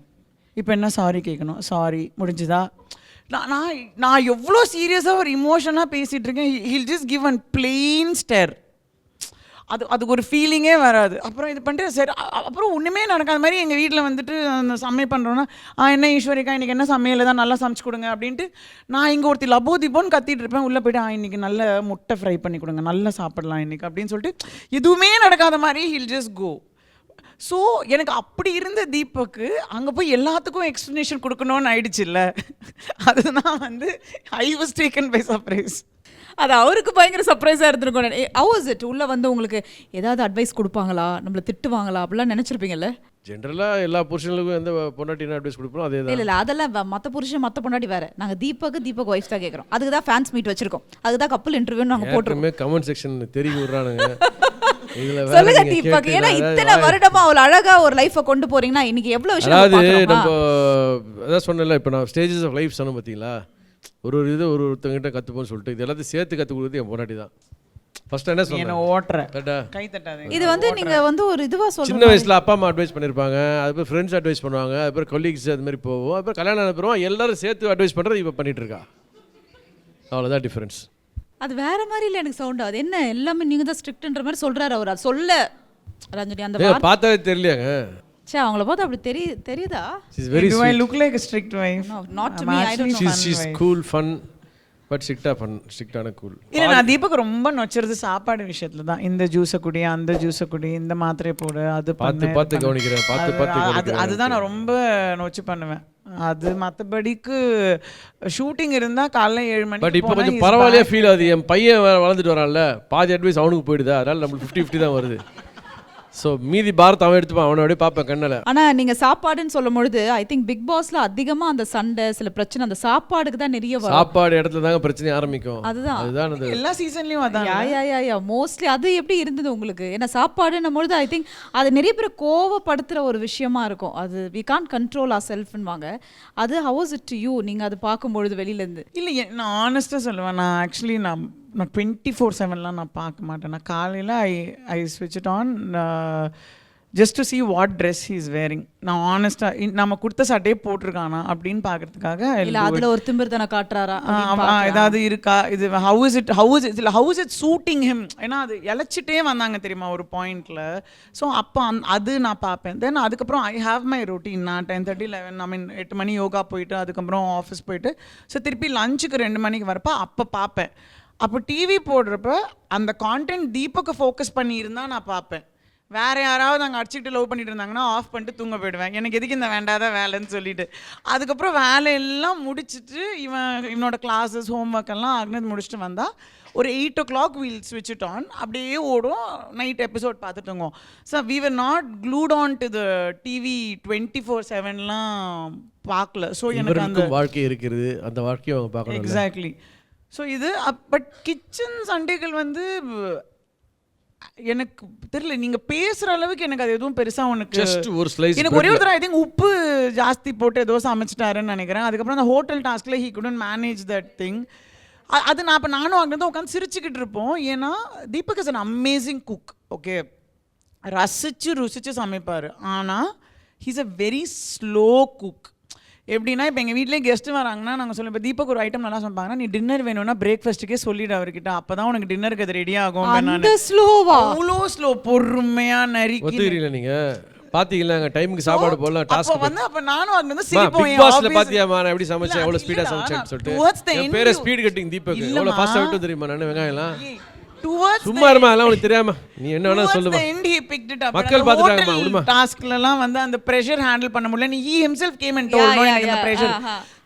இப்போ என்ன சாரி கேட்கணும், சாரி முடிஞ்சுதா. நான் எவ்வளோ சீரியஸாக ஒரு இமோஷனாக பேசிகிட்டு இருக்கேன், he'll just give one plain stare. அதுக்கு ஒரு ஃபீலிங்கே வராது. அப்புறம் இது பண்ணிட்டு சரி, அப்புறம் ஒன்றுமே நடக்காத மாதிரி எங்கள் வீட்டில் வந்துட்டு அந்த சமையல் பண்ணுறோன்னா, என்ன ஈஸ்வரிக்கா இன்றைக்கி என்ன சமையல் தான் நல்லா சமைச்சு கொடுங்க அப்படின்ட்டு நான் இங்கே ஒருத்தி லபோ தீபோன்னு கத்திட்டு இருப்பேன். உள்ளே போய்ட்டு இன்றைக்கி நல்ல முட்டை ஃப்ரை பண்ணி கொடுங்க, நல்லா சாப்பிடலாம் இன்றைக்கி அப்படின்னு சொல்லிட்டு எதுவுமே நடக்காத மாதிரி ஹில் ஜஸ்ட் கோ. ஸோ எனக்கு அப்படி இருந்த தீபக்கு அங்கே போய் எல்லாத்துக்கும் எக்ஸ்ப்ளனேஷன் கொடுக்கணும்னு ஆயிடுச்சு இல்லை. அதுதான் வந்து I was taken by surprise. அது அவருக்கு பயங்கர சர்ப்ரைஸாக இருந்திருக்கும். How was it? உள்ளே வந்து உங்களுக்கு ஏதாவது அட்வைஸ் கொடுப்பாங்களா, நம்மளை திட்டுவாங்களா அப்படிலாம் நினச்சிருப்பீங்கல்ல? ஜென்ரலாக எல்லா புருஷங்களுக்கும் எந்த பொண்டாட்டினா அட்வைஸ் கொடுப்போம் அதே தான். இல்லை அதெல்லாம் மற்ற புருஷன் மற்ற பொண்டாட்டி வேறு. நாங்கள் தீபக் ஒய்ஃப் தான் கேட்குறோம். அதுக்கு தான் ஃபேன்ஸ் மீட் வச்சிருக்கோம், அதுக்கு தான் கப்பல் இன்டர்வியூ நாங்கள் போட்டுருக்கோம். கமெண்ட் செக்ஷன் தெரிவி விட்றானுங்க. இதுல வேற சொல்லுங்க நீங்க தீபக், கேட்டு ஏன்னா நான் இத்தனை வருடமா அவ்வளவு அழகா ஒரு லைஃபை கொண்டு போறீங்கன்னா இன்னைக்கு எவ்வளவு அதாவது விஷயம் நம்ம அதான் சொன்னல, இப்போ நான் ஸ்டேஜஸ் ஆஃப் லைஃப் சொன்னேன் பார்த்தீங்களா, ஒரு இது ஒருத்தங்கிட்ட கற்றுப்போன்னு சொல்லிட்டு இது எல்லாத்தையும் சேர்த்து கற்றுக் கொடுக்குறது என் பொண்டாட்டி தான். ஃபர்ஸ்ட் என்ன என்ன சொன்னேன், ஓட்டுற கரெக்டா? கை தட்டாதீங்க. இது வந்து நீங்க வந்து ஒரு இதுவா சின்ன சொல்றீங்க. வயசில் அப்பா அம்மா அட்வைஸ் பண்ணியிருப்பாங்க, அதுக்கப்புறம் ஃப்ரெண்ட்ஸ் அட்வைஸ் பண்ணுவாங்க, அதுக்கப்புறம் கொலீக்ஸ் அது மாதிரி போவோம், அப்புறம் கல்யாணம் அனுப்புகிறோம், எல்லாரும் சேர்த்து அட்வைஸ் பண்ணுறது இப்போ பண்ணிட்டு இருக்கா. அவ்வளோதான் டிஃப்ரென்ஸ். அது வேற மாதிரி இல்ல எனக்கு சவுண்ட். அது என்ன எல்லாமே நீங்க தான் ஸ்ட்ரிக்ட்ன்ற மாதிரி சொல்றாரு அவர். அது சொல்ல ரஞ்சனி அந்த ஏங்க பார்த்தாவே தெரியலையாங்க, சே அவங்கள பார்த்தா அப்படி தெரியுதா? She is very Do I sweet, look like a strict wife? No, not to I'm me, I don't actually know. fun she is wife. Cool fun but ஸ்ட்ரிக்டான கூல். இல்ல நான் தீபக் ரொம்ப நொச்சறது சாப்பாடு விஷயத்துல தான். இந்த ஜூஸை குடி, அந்த ஜூஸை குடி, இந்த மாத்திரையை போடு, அது பார்த்து பண்ணு, பார்த்து இது பண்ணு. கவனிக்கிறேன், பார்த்து பார்த்து அது கவனிக்கிறேன். அதுதான் நான் ரொம்ப நொச்சு பண்ணுவேன். அது மற்றபடிக்கு ஷூட்டிங் இருந்தா காலைல 7 மணிக்கு பட் இப்போ போனா கொஞ்சம் he's பரவாயில்லையே back. ஃபீல் ஆகுது. என் பையன் வளர்ந்துட்டு வரான்ல, பாதி அட்வைஸ் அவனுக்கு போயிடுதா, அதனால நம்மளுக்கு 50-50 தான் வருது. ஸோ மீதி பாரத் அவன் எடுத்துப்பான், அவனை அப்படியே பார்ப்பேன் கண்ணில். ஆனா நீங்க சாப்பாடுன்னு சொல்லும் பொழுது ஐ திங்க் பிக் பாஸ்ல அதிகமா அந்த சண்டை சில பிரச்சனை அந்த சாப்பாடுக்கு தான் நிறைய வரும். சாப்பாடு இடத்துல தாங்க பிரச்சனை ஆரம்பிக்கும். அதுதான். அதுதான் அது. எல்லா சீசன்லயும் அதான். யா மோஸ்ட்லி அது எப்படி இருந்தது உங்களுக்கு? ஏன்னா சாப்பாடுன்னும் பொழுது ஐ திங்க் அது நிறைய பேர் கோவப்படுத்துற ஒரு விஷயமா இருக்கும். அது வி கான்ட் கண்ட்ரோல் ஆர் செல்ஃப்னுவாங்க. அது how is it to you? நீங்க அது பார்க்கும்பொழுது வெளியில இருந்து? இல்லை நான் ஆனஸ்ட்டாக சொல்லுவேன். நான் ஆக்சுவலி நான் 24/7 நான் பார்க்க மாட்டேன். நான் காலையில் ஐ ஸ்விட்ச் it on just to see what dress he is wearing. நான் ஆனஸ்ட்டாக நம்ம கொடுத்த சட்டையே போட்டிருக்கானா அப்படின்னு பார்க்கறதுக்காக இல்ல அதுல ஒரு திமிர்தனை காட்டுறாரா ஏதாவது இருக்கா, இது how is it suiting him. ஏன்னா அது இழைச்சிட்டே வந்தாங்க தெரியுமா ஒரு பாயிண்ட்ல. ஸோ அப்போ அது நான் பார்ப்பேன். தென் அதுக்கப்புறம் ஐ ஹாவ் மை ரொட்டீன். நான் 10:30 11 ஐ மீன் 8 மணி யோகா போயிட்டு அதுக்கப்புறம் ஆஃபீஸ் போயிட்டு ஸோ திருப்பி லஞ்சுக்கு 2 மணிக்கு வரப்போ அப்போ பார்ப்பேன். அப்போ டிவி போடுறப்ப அந்த கான்டென்ட் தீபக்கை ஃபோக்கஸ் பண்ணியிருந்தா நான் பார்ப்பேன். வேறு யாராவது அங்கே அடிச்சுக்கிட்டு லவ் பண்ணிட்டு இருந்தாங்கன்னா ஆஃப் பண்ணிட்டு தூங்க போயிடுவேன். எனக்கு எதுக்கு இந்த வேண்டாத வேலைன்னு சொல்லிட்டு. அதுக்கப்புறம் வேலையெல்லாம் முடிச்சுட்டு இவனோட கிளாஸஸ் ஹோம்ஒர்க் எல்லாம் அக்னத் முடிச்சுட்டு வந்தால் ஒரு 8 o'clock வீல் ஸ்விட்ச் இட் ஆன். அப்படியே ஓடும், நைட் எபிசோட் பார்த்துட்டுங்க. So we were not glued on to the TV 24/7லாம் பார்க்கல. ஸோ எனக்கு அந்த வாழ்க்கை இருக்கிறது, அந்த வாழ்க்கையை அவங்க பார்க்கணும். எக்ஸாக்ட்லி. ஸோ இது பட் கிச்சன் சண்டைகள் வந்து எனக்கு தெரியல. நீங்க பேசுற அளவுக்கு எனக்கு அது எதுவும் பெருசா உனக்கு ஜஸ்ட் ஒரு ஸ்லைஸ். எனக்கு ஒரே ஒரு தடவை ஐ திங்க் உப்பு ஜாஸ்தி போட்டு ஏதோ சமைச்சிட்டாருன்னு நினைக்கிறேன். அதுக்கப்புறம் அந்த ஹோட்டல் டாஸ்க்ல he couldn't manage that thing. அது நான் இப்போ நானும் அங்கே தான் உட்காந்து சிரிச்சுக்கிட்டு இருப்போம். ஏன்னா Deepak is an amazing cook. Okay, ருசிச்சு சமைப்பார். ஆனால் he's a very slow cook. எப்படின்னா இப்போ எங்கள் வீட்டிலே கெஸ்ட்டு வராங்கன்னா நாங்கள் சொல்லுவோம், இப்போ தீபக் ஒரு ஐட்டம் நல்லா சமைப்பாங்கன்னா நீ டின்னர் வேணும்னா பிரேக்ஃபாஸ்ட்டுக்கே சொல்லிவிடு அவர்கிட்ட, அப்போ தான் உனக்கு டின்னருக்கு அது ரெடி ஆகும். அவ்வளோ ஸ்லோ, பொறுமையாக நறுக்கி. ஒத்துக்கிறீங்களா நீங்கள்? பாத்தீங்களா டைமுக்கு சாப்பாடு போடலாம் டாஸ்க் வந்து அப்ப நானும் அங்க வந்து சிரிப்போம். பிக் பாஸ்ல பாத்தியாமா நான் எப்படி சமைச்சேன், எவ்வளவு ஸ்பீடா சமைச்சேன்னு சொல்லிட்டு. என் பேரே ஸ்பீட் கட்டிங் தீபக். எவ்வளவு ஃபாஸ்டா விட்டு தெரியுமா நான் வெங்காயம்லாம். சும்மா இருமா, அதெல்லாம் உனக்கு தெரியாம நீ என்ன வேணா சொல்லுமா. மக்கள் பாத்துட்டாங்கமா விடுமா. டாஸ்க்லலாம் வந்து அந்த பிரஷர் ஹேண்டில் பண்ண முடியல. நீ himself came and told no எனக்கு அந்த பிரஷர்.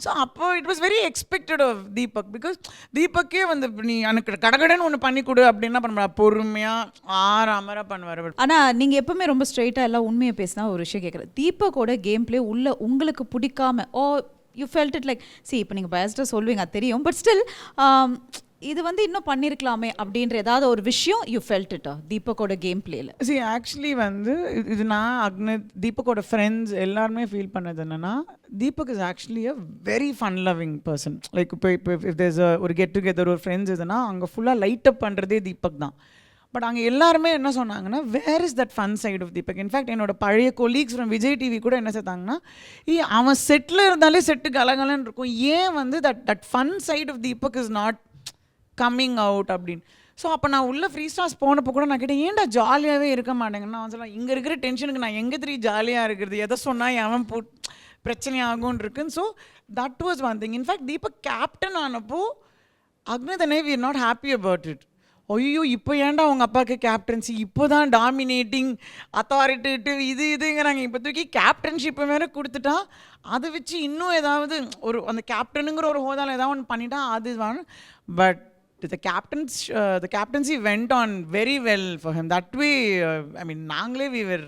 ஸோ அப்போ it was very expected of Deepak. Because தீபக்கே வந்து நீ எனக்கு கடகடன்னு ஒன்று பண்ணி கொடு அப்படின்னா பண்ண பொறுமையாக ஆறாமரா பண்ணுவார். ஆனால் நீங்கள் எப்பவுமே ரொம்ப ஸ்ட்ரெயிட்டாக எல்லாம் உண்மையை பேசினா ஒரு விஷயம் கேட்குறேன். தீபக்கோட கேம் பிளே உள்ள உங்களுக்கு பிடிக்காம யூ ஃபெல்ட் இட் லைக் இப்போ நீங்கள் பயஸ்டாக சொல்லுவீங்க அது தெரியும், பட் ஸ்டில் இது வந்து இன்னும் பண்ணியிருக்கலாமே அப்படின்ற ஏதாவது ஒரு விஷயம் யூ ஃபெல்ட் இட்டா தீபக்கோட கேம் பிளேல? சி ஆக்சுவலி வந்து இது நான் அக்னத் தீபக்கோட ஃப்ரெண்ட்ஸ் எல்லாருமே ஃபீல் பண்ணது என்னன்னா, Deepak is actually a very fun loving person. Like இப்போ இஃப் தேர்ஸ் ஒரு கெட் டுகெதர் ஒரு ஃப்ரெண்ட்ஸ் இதுனா அங்கே ஃபுல்லாக லைட் அப் பண்ணுறதே தீபக் தான். பட் அங்கே எல்லாருமே என்ன சொன்னாங்கன்னா, where is that fun side of Deepak. In fact என்னோட பழைய கொலீக்ஸ் ஃப்ரம் விஜய் டிவி கூட என்ன சேர்த்தாங்கன்னா, அவன் செட்டில் இருந்தாலே செட்டு கலகலன்னு இருக்கும், ஏன் வந்து that fun side of Deepak is not coming out அப்படின்னு. ஸோ அப்போ நான் உள்ள ஃப்ரீ ஸ்டார்ஸ் போனப்போ கூட நான் கேட்டேன், ஏன்டா ஜாலியாகவே இருக்க மாட்டேங்கன்னா அவன் சொல்லலாம், இங்கே இருக்கிற டென்ஷனுக்கு நான் எங்கே ஜாலியாக இருக்கிறது, எதை சொன்னால் அவன் பிரச்சனை ஆகும்னு இருக்குன்னு. So that was one thing. In fact Deepak captain ஆனப்போ அக்னதனே we are not happy about it. ஐயோ இப்போ ஏன்டா அவங்க அப்பாவுக்கு கேப்டன்சி, இப்போ தான் டாமினேட்டிங் அத்தாரிட்டேட்டிவ் இதுங்கிறாங்க. இப்போ தூக்கி கேப்டன்ஷிப்பை வேறு கொடுத்துட்டா அதை வச்சு இன்னும் ஏதாவது ஒரு அந்த கேப்டனுங்கிற ஒரு ஹோதால ஏதாவது ஒன்று பண்ணிட்டா அது தான். But the captaincy went on very well for him that way. I mean நாங்களே we were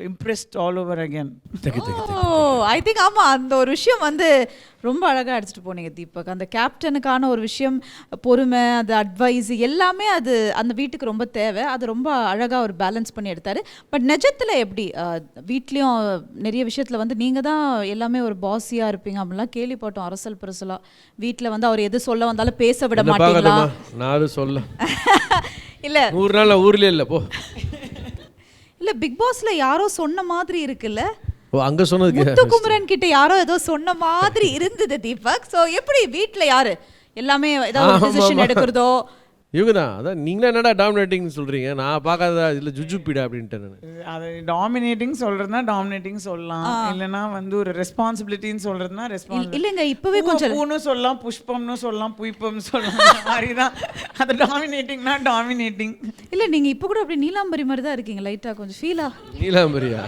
impressed all over again. I think ஆமா அந்த ஒரு விஷயம் வந்து ரொம்ப அழகா அடிச்சுட்டு போனீங்க தீபக். அந்த கேப்டனுக்கான ஒரு விஷயம், பொறுமை, அது அட்வைஸ் எல்லாமே அது அந்த வீட்டுக்கு ரொம்ப தேவை. அது ரொம்ப அழகா ஒரு பேலன்ஸ் பண்ணி எடுத்தாரு. பட் நிஜத்துல எப்படி வீட்லயும் நிறைய விஷயத்துல வந்து நீங்க தான் எல்லாமே ஒரு பாஸியா இருப்பீங்க அப்படிலாம் கேள்விப்பட்டோம். அரசல் பரசலா வீட்ல வந்து அவர் எது சொல்ல வந்தாலும் பேச விட மாட்டீங்களா? நான் சொல்ல இல்ல 100 நாள் ஊர்லயே இல்ல போ. இல்ல பிக் பாஸ்ல யாரோ சொன்ன மாதிரி இருக்குல்ல, அங்க சொன்னதுக்கு முத்துக்குமரன் கிட்ட யாரோ ஏதோ சொன்ன மாதிரி இருந்தது தீபக். சோ எப்படி வீட்ல யாரு எல்லாமே ஏதாவது டிசிஷன் எடுக்கிறதோ? இவங்க தான். அதான் நீங்களே என்னடா டாமினேட்டிங் சொல்றீங்க, நான் பார்க்காததா இல்லை ஜுஜுப்பிடா அப்படின்ட்டு. நான் அது டாமினேட்டிங் சொல்றதுனா டாமினேட்டிங் சொல்லலாம், இல்லைன்னா வந்து ஒரு ரெஸ்பான்சிபிலிட்டின்னு சொல்றதுனா ரெஸ்பான்சிபிலிட்டி. இல்லைங்க இப்பவே கொஞ்சம் பூன்னு சொல்லலாம், புஷ்பம்னு சொல்லலாம், புய்பம்னு சொல்லலாம், மாதிரிதான். அது டாமினேட்டிங்னா டாமினேட்டிங். இல்ல நீங்க இப்ப கூட அப்படி நீலாம்பரி மாதிரி தான் இருக்கீங்க, லைட்டா கொஞ்சம் ஃபீலா. நீலாம்பரியா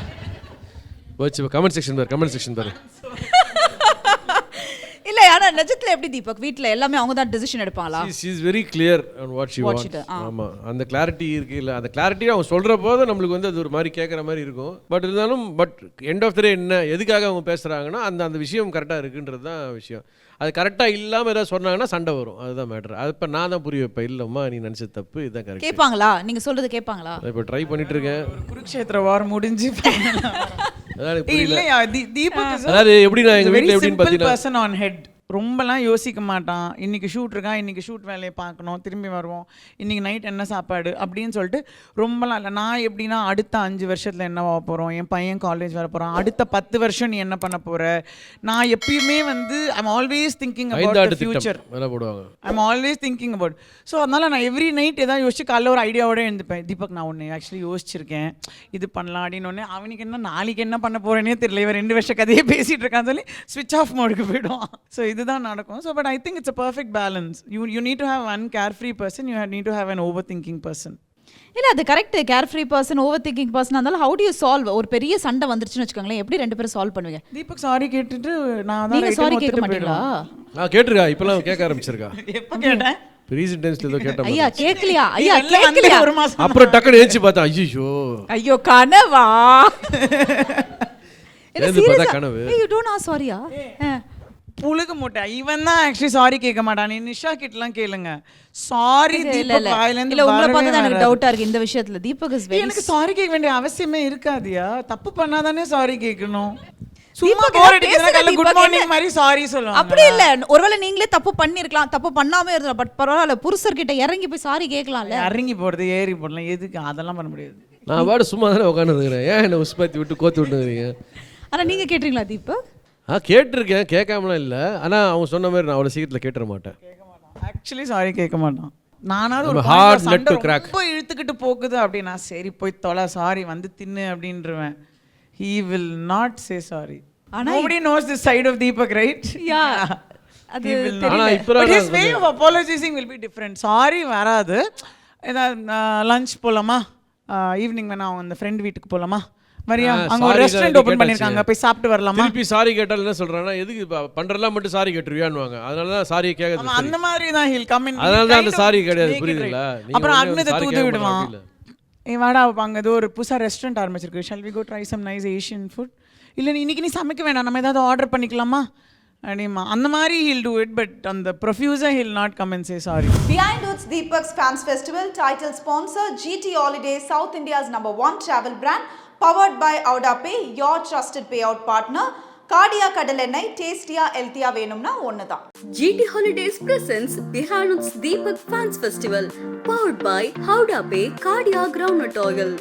வச்சு கமெண்ட் செக்ஷன் பாரு. இல்ல ஆனா நிஜத்துல எப்படி தீபக் வீட்ல எல்லாமே அவங்க தான் decision எடுப்பாங்களா? she is very clear on what she wants. ஆமா அந்த கிளாரிட்டி இருக்கு. இல்ல அந்த கிளாரிட்டி அவங்க சொல்ற போது நம்மளுக்கு வந்து அது ஒரு மாதிரி கேட்குற மாதிரி இருக்கும். பட் இருந்தாலும் எண்ட் ஆஃப் த டே என்ன எதுக்காக அவங்க பேசுறாங்கன்னா அந்த விஷயம் கரெக்டாக இருக்குன்றது தான் விஷயம். அது கரெக்டாக இல்லாமல் ஏதாவது சொன்னாங்கன்னா சண்டை வரும், அதுதான் மேட்ரு. அது இப்போ நான் தான் புரிய வைப்பேன், இல்லைம்மா நீ நினச்சது தப்பு, இதுதான் கரெக்ட். கேட்பாங்களா நீங்க சொல்றது கேட்பாங்களா? இப்போ ட்ரை பண்ணிட்டு இருக்கேன். குருக்ஷேத்திர வார் முடிஞ்சு அதாவது எப்படி நான் எங்கள் வீட்டில் எப்படின்னு பார்த்தீங்கன்னா ரொம்பலாம் யோசிக்க மாட்டான். இன்றைக்கி ஷூட் இருக்கான், இன்றைக்கி ஷூட் வேலையை பார்க்கணும், திரும்பி வருவோம், இன்றைக்கி நைட் என்ன சாப்பாடு அப்படின்னு சொல்லிட்டு ரொம்பலாம் இல்லை. நான் எப்படின்னா அடுத்த 5 வருஷத்தில் என்னவா போகிறோம், என் பையன் காலேஜ் வர போகிறான், அடுத்த 10 வருஷம் நீ என்ன பண்ண போகிற, நான் எப்பயுமே வந்து I'm always thinking about future. I'm always thinking about. So அதனால் நான் எவ்ரி நைட் ஏதாவது யோசிச்சு காலைல ஒரு ஐடியாவோட எழுந்துப்பேன். தீபக் நான் ஒன்று ஆக்சுவலி யோசிச்சிருக்கேன், இது பண்ணலாம் அப்படின்னு. ஒன்று அவனுக்கு என்ன நாளைக்கு என்ன பண்ண போகிறேன்னே தெரியல, இவன் 2 வருஷ கதையே பேசிகிட்டு இருக்கான்னு சொல்லி ஸ்விட்ச் ஆஃப் மோடுக்கு போய்டுவான். ஸோ இதுதான் நடக்கும். So but I think it's a perfect balance. You need to have one carefree person, you need to have an overthinking person. இல்ல அது correct. Carefree person, over thinking person இருந்தாலும் how do you solve? ஒரு பெரிய சண்டை வந்துருச்சுன்னு வச்சுக்கோங்களேன், எப்படி 2 பேரும் சால்வ் பண்ணுவீங்க? தீபக் சாரி கேட்டுட்டு நான் நீங்க சாரி கேட்க மாட்டீங்களா? நான் கேட்டிருக்கா, இப்பலாம் கேட்க ஆரம்பிச்சிருக்கா. எப்ப கேட்டேன்? ரீசன்ட் டைம்ஸ்ல ஏதோ கேட்டேன். ஐயா கேக்கலையா? ஐயா கேக்கலையா? ஒரு மாசம் அப்புறம் டக்குனு ஏஞ்சி பார்த்தா ஐயோ கனவா? கனவு. you don't ask sorryயா? புழுக மூட்டை இவன் தான் ஆக்சுவலி சாரி கேட்க மாட்டான். நீ நிஷா கிட்டலாம் கேளுங்க, சாரி தீபக் வாயில இருந்து. இல்ல உங்களை பார்த்தா தான் எனக்கு டவுட்டா இருக்கு இந்த விஷயத்துல. தீபக் இஸ் வெரி, எனக்கு சாரி கேட்க வேண்டிய அவசியமே இருக்காதியா. தப்பு பண்ணாதானே சாரி கேட்கணும். சும்மா குட் மார்னிங் மாதிரி சாரி சொல்லுவாங்க. அப்படி இல்ல, ஒருவேளை நீங்களே தப்பு பண்ணிருக்கலாம், தப்பு பண்ணாம இருக்கலாம், பட் பரவாயில்ல புருஷர் கிட்ட இறங்கி போய் சாரி கேட்கலாம்ல. இறங்கி போறது ஏறி போடலாம், எதுக்கு அதெல்லாம் பண்ண முடியாது. நான் பாடு சும்மா தானே உட்காந்துருக்கிறேன், ஏன் என்ன உஸ்பாத்தி விட்டு கோத்து விட்டுருக்கீங்க? ஆனா நீங்க கேட்டீங்களா தீபக்? கேட்டிருக்கேன், கேட்காமலாம் இல்லை. ஆனால் அவங்க சொன்ன மாதிரி நான் அவ்வளோ சீக்கிரத்தில் கேட்டுற மாட்டேன். ஆக்சுவலி சாரி கேட்க மாட்டான். நானாவது ஒரு ரொம்ப இழுத்துக்கிட்டு போகுது அப்படின்னா சரி போய் தொலை, சாரி வந்து தின்னு அப்படின்றவேன். He will not say sorry. Nobody knows this side of Deepak, right? Yeah. அது but his way of apologizing will be different. Sorry வராது. லஞ்ச் போலாமா, ஈவினிங் வேணா அவங்க அந்த ஃப்ரெண்ட் வீட்டுக்கு போலாமா, மரியா அங்க ஒரு ரெஸ்டாரண்ட் ஓபன் பண்ணிருக்காங்க, போய் சாப்பிட்டு வரலாமா. திருப்பி சாரி கேட்டால் என்ன சொல்றானா, எதுக்கு பண்றலாம் மட்டும் சாரி கேட்டுருவியான்னுவாங்க. அதனால தான் சாரி கேட்கறது. அந்த மாதிரி தான் he'll come in. அதனால தான் அந்த சாரி கிடையாது, புரியுதுங்களா? அப்புறம் அக்னிதை தூது விடுவான். வாடா அங்கே ஏதோ ஒரு புதுசாக ரெஸ்டாரண்ட் ஆரம்பிச்சிருக்கு, shall we go try some nice Asian food. இல்லை இன்னைக்கு நீ சமைக்க வேண்டாம், நம்ம ஏதாவது ஆர்டர் பண்ணிக்கலாமா அப்படிமா. அந்த மாதிரி he'll do it, but on the profusor he'll not come and say sorry. Behind Woods Deepak's Fans Festival title sponsor GT Holidays, South India's #1 travel brand, powered by Auda Pay, your trusted payout partner. காடியா கடலெண்ணை டேஸ்டியா ஹெல்த்தியா வேணும்னா ஒண்ணுதான். GT Holidays presents Behind Woods Deepak Fans Festival, powered by Auda Pay, Cardia Groundnut Oil.